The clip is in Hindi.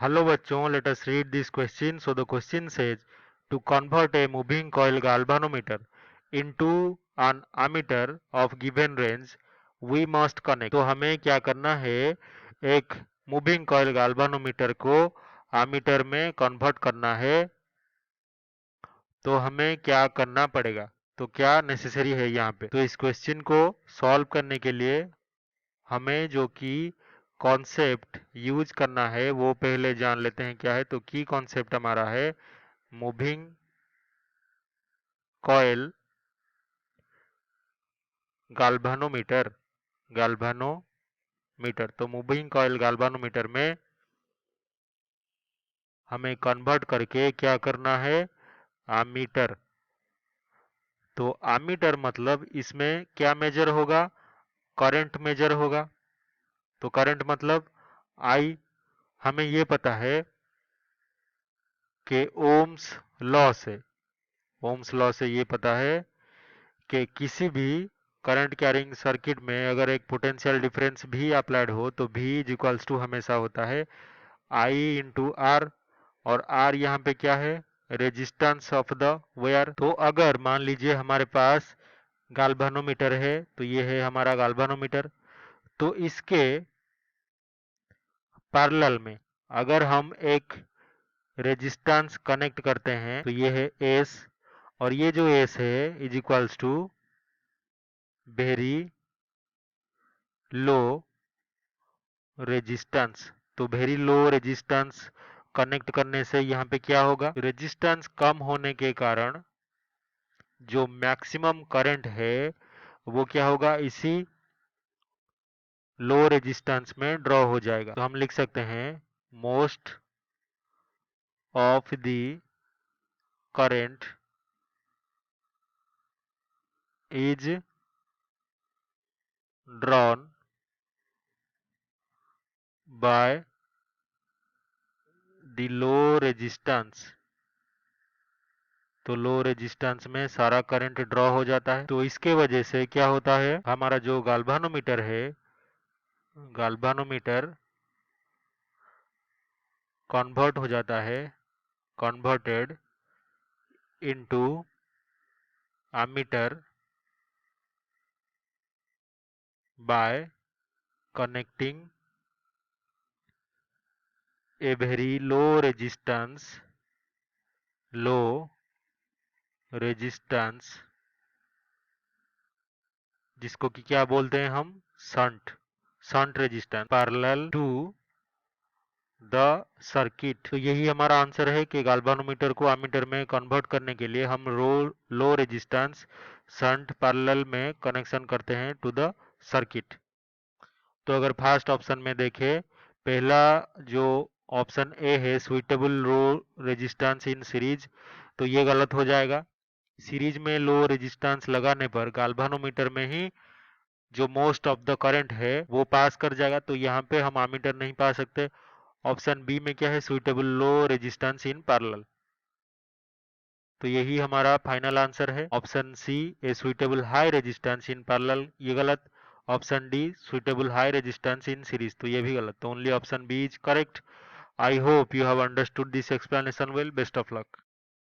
Hello bachon, let us read this question. So the question says to convert a moving coil galvanometer into an ammeter of given range we must connect. तो हमें क्या करना है, एक मूविंग कॉइल गाल्वानोमीटर को आमीटर में कन्वर्ट करना है। तो हमें क्या करना पड़ेगा, तो क्या नेसेसरी है यहाँ पे। तो इस क्वेश्चन को सॉल्व करने के लिए हमें जो कि कॉन्सेप्ट यूज करना है वो पहले जान लेते हैं क्या है। तो की कॉन्सेप्ट हमारा है मूविंग कॉइल गाल्वानोमीटर। गाल्वानोमीटर तो मूविंग कॉइल गाल्वानोमीटर में हमें कन्वर्ट करके क्या करना है, आमीटर। तो आमीटर मतलब इसमें क्या मेजर होगा, करंट मेजर होगा। तो करंट मतलब आई, हमें ये पता है कि ओम्स लॉ से, ओम्स लॉ से ये पता है कि किसी भी करंट कैरिंग सर्किट में अगर एक पोटेंशियल डिफरेंस भी अप्लाइड हो तो V इज इक्वल्स टू हमेशा होता है I इंटू आर। और आर यहाँ पे क्या है, रेजिस्टेंस ऑफ द वायर। तो अगर मान लीजिए हमारे पास गाल्वानोमीटर है, तो ये है हमारा गाल्वानोमीटर। तो इसके पैरेलल में अगर हम एक रेजिस्टेंस कनेक्ट करते हैं तो ये है एस, और ये जो एस है is equals to very low resistance. तो वेरी लो रेजिस्टेंस कनेक्ट करने से यहाँ पे क्या होगा, रेजिस्टेंस कम होने के कारण जो मैक्सिमम करंट है वो क्या होगा, इसी लो रेजिस्टेंस में ड्रॉ हो जाएगा। तो हम लिख सकते हैं most of the current is drawn by the low resistance. तो लो रेजिस्टेंस में सारा करंट ड्रॉ हो जाता है। तो इसके वजह से क्या होता है, हमारा जो गाल्वानोमीटर है, गाल्वानोमीटर कन्वर्ट हो जाता है, converted into ammeter by connecting a very low resistance जिसको कि क्या बोलते हैं हम, shunt resistance parallel to the circuit. तो यही हमारा आंसर है कि गाल्वानोमीटर को एमीटर में कन्वर्ट करने के लिए हम लो रेजिस्टेंस शंट पैरेलल में कनेक्शन करते हैं टू द सर्किट। तो अगर फर्स्ट ऑप्शन में देखें, पहला जो ऑप्शन ए है suitable low resistance in series, तो ये गलत हो जाएगा। सीरीज में लो रेजिस्टेंस लगाने पर गाल्वानोमीटर में ही जो मोस्ट ऑफ द करंट है वो पास कर जाएगा, तो यहाँ पे हम एमीटर नहीं पा सकते। ऑप्शन बी में क्या है, suitable low resistance in parallel. तो यही हमारा फाइनल आंसर है, option C a suitable high resistance in parallel, ये गलत। Option D suitable high resistance in series, तो ये भी गलत। तो only option B is correct. I hope you have understood this explanation well. Best of luck.